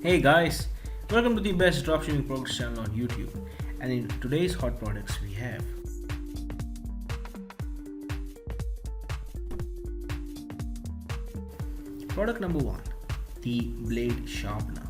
Hey guys, welcome to the best dropshipping products channel on YouTube. And in today's hot products, we have product number one, the blade sharpener.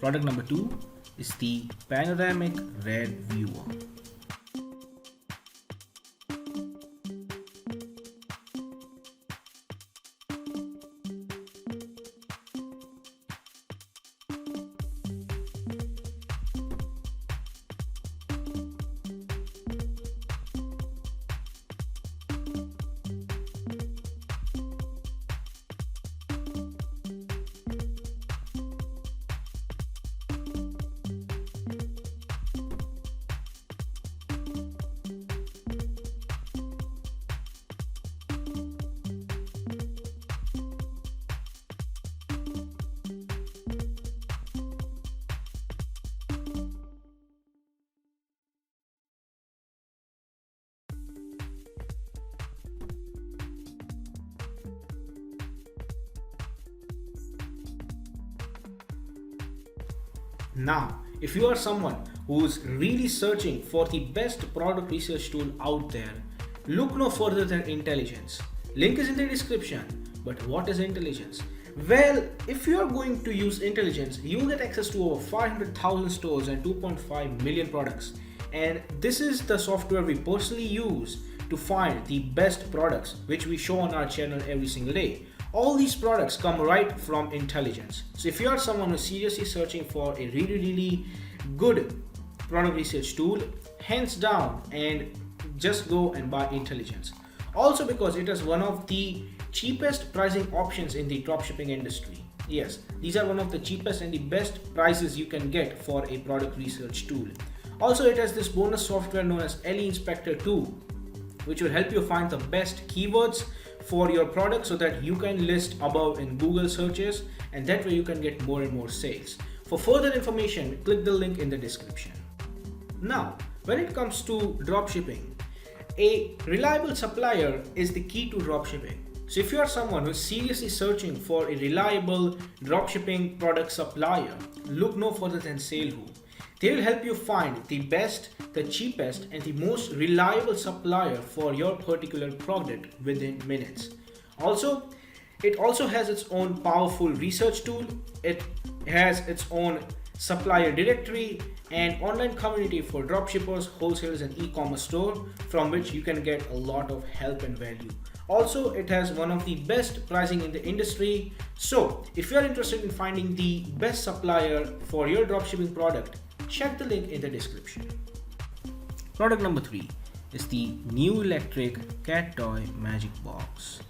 Product number two is the panoramic REARVIEWER. Now, if you are someone who's really searching for the best product research tool out there, look no further than intelligence. Link is in the description. But what is intelligence? Well, if you are going to use intelligence, you will get access to over 500,000 stores and 2.5 million products. And this is the software we personally use to find the best products which we show on our channel every single day. All these products come right from intelligence. So if you are someone who's seriously searching for a really good product research tool, hands down, and just go and buy intelligence. Also because it is one of the cheapest pricing options in the dropshipping industry. Yes, these are one of the cheapest and the best prices you can get for a product research tool. Also, it has this bonus software known as LE Inspector 2, which will help you find the best keywords for your product so that you can list above in Google searches, and that way you can get more and more sales. For further information, click the link in the description. Now, when it comes to dropshipping, a reliable supplier is the key to dropshipping. So if you are someone who is seriously searching for a reliable dropshipping product supplier, look no further than SaleWho. They will help you find the best, the cheapest, and the most reliable supplier for your particular product within minutes. Also, it also has its own powerful research tool. It has its own supplier directory and online community for dropshippers, wholesalers, and e-commerce store from which you can get a lot of help and value. Also, it has one of the best pricing in the industry. So if you are interested in finding the best supplier for your dropshipping product, check the link in the description. Product number three is the new electric cat toy magic box.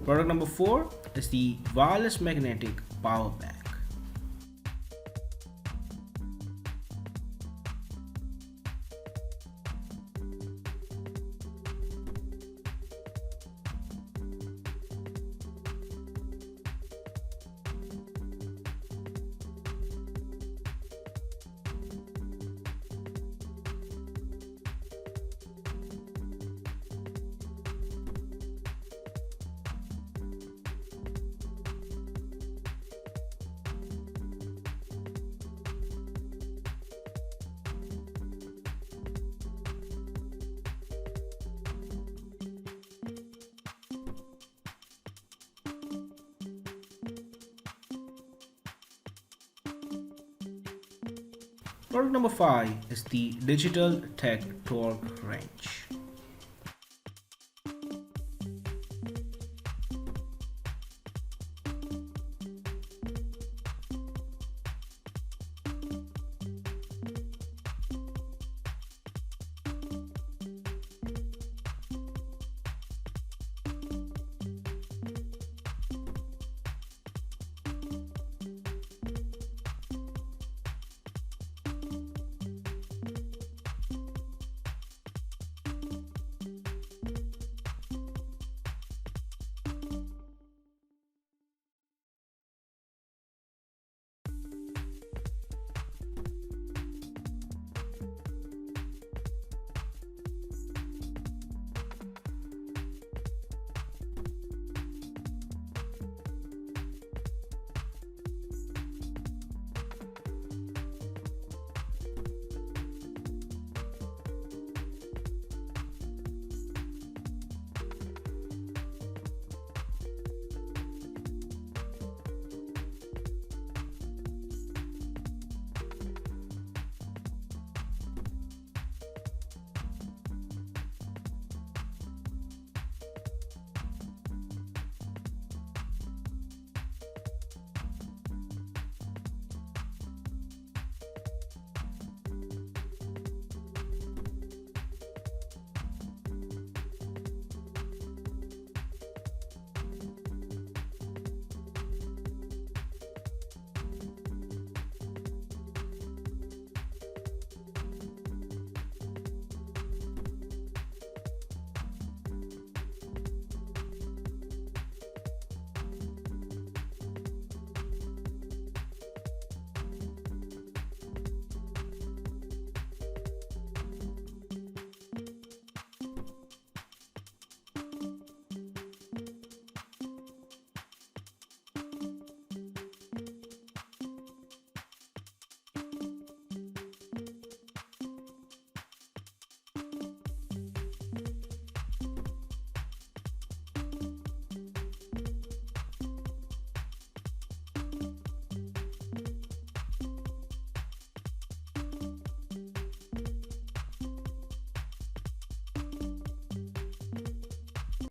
Product number 4 is the wireless magnetic power bank. Product number 5 is the digital tech torque wrench.